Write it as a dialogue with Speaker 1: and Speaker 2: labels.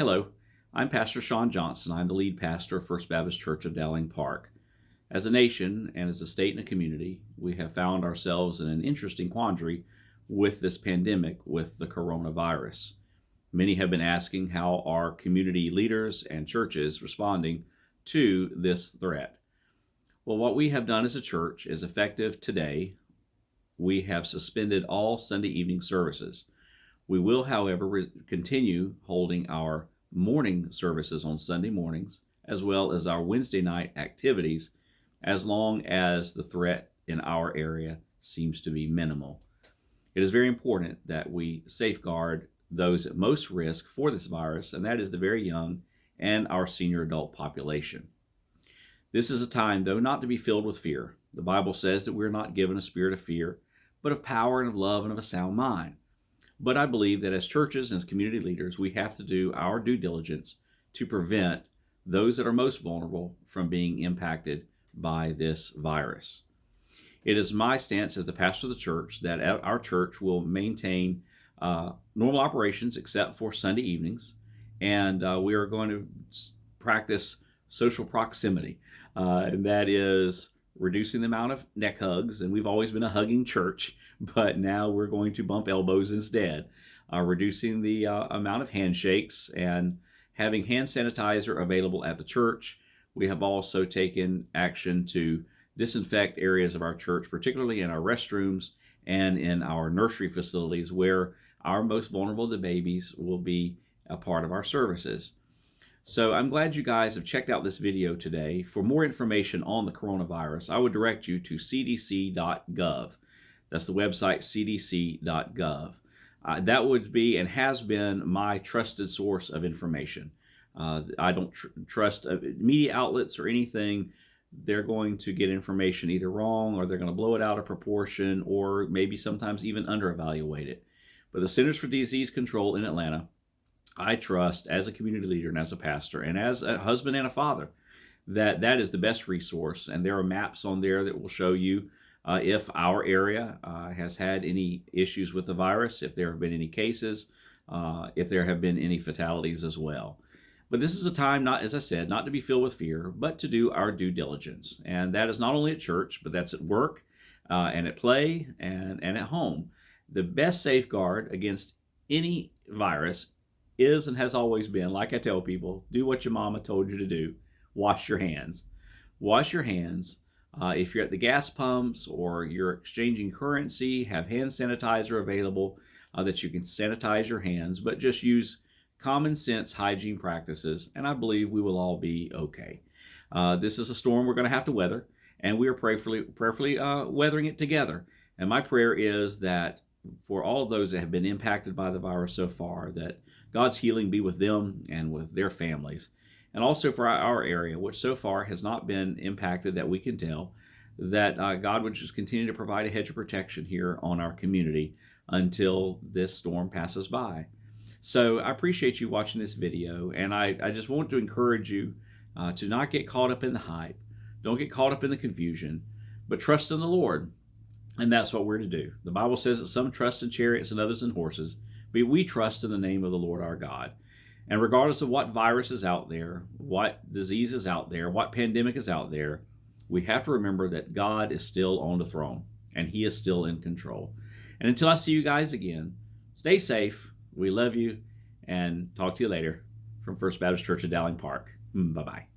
Speaker 1: Hello, I'm Pastor Sean Johnson. I'm the lead pastor of First Baptist Church of Dowling Park. As a nation and as a state and a community, we have found ourselves in an interesting quandary with this pandemic, with the coronavirus. Many have been asking how are community leaders and churches responding to this threat. Well, what we have done as a church is effective today. We have suspended all Sunday evening services. We will, however, continue holding our morning services on Sunday mornings, as well as our Wednesday night activities, as long as the threat in our area seems to be minimal. It is very important that we safeguard those at most risk for this virus, and that is the very young and our senior adult population. This is a time, though, not to be filled with fear. The Bible says that we're not given a spirit of fear, but of power and of love and of a sound mind. But I believe that as churches and as community leaders, we have to do our due diligence to prevent those that are most vulnerable from being impacted by this virus. It is my stance as the pastor of the church that our church will maintain normal operations except for Sunday evenings, and we are going to practice social proximity, and that is reducing the amount of neck hugs. And we've always been a hugging church, but now we're going to bump elbows instead, reducing the amount of handshakes and having hand sanitizer available at the church. We have also taken action to disinfect areas of our church, particularly in our restrooms and in our nursery facilities, where our most vulnerable, the babies, will be a part of our services. So I'm glad you guys have checked out this video today. For more information on the coronavirus, I would direct you to CDCgov. That's the website, CDCgov. That would be and has been my trusted source of information. I don't trust media outlets or anything. They're going to get information either wrong, or they're going to blow it out of proportion, or maybe sometimes even underevaluate it. But the Centers for Disease Control in Atlanta, I trust as a community leader and as a pastor and as a husband and a father that is the best resource. And there are maps on there that will show you if our area has had any issues with the virus, if there have been any cases, if there have been any fatalities as well. But this is a time, not, as I said, not to be filled with fear, but to do our due diligence. And that is not only at church, but that's at work and at play and at home. The best safeguard against any virus is and has always been, like I tell people, do what your mama told you to do. Wash your hands. Wash your hands. If you're at the gas pumps or you're exchanging currency, have hand sanitizer available that you can sanitize your hands, but just use common sense hygiene practices, and I believe we will all be okay. This is a storm we're going to have to weather, and we are prayerfully weathering it together. And my prayer is that for all of those that have been impacted by the virus so far, that God's healing be with them and with their families. And also for our area, which so far has not been impacted that we can tell, that God would just continue to provide a hedge of protection here on our community until this storm passes by. So I appreciate you watching this video, and I just want to encourage you to not get caught up in the hype. Don't get caught up in the confusion, but trust in the Lord. And that's what we're to do. The Bible says that some trust in chariots and others in horses, but we trust in the name of the Lord our God. And regardless of what virus is out there, what disease is out there, what pandemic is out there, we have to remember that God is still on the throne, and He is still in control. And until I see you guys again, stay safe. We love you, and talk to you later from First Baptist Church of Dowling Park. Bye-bye.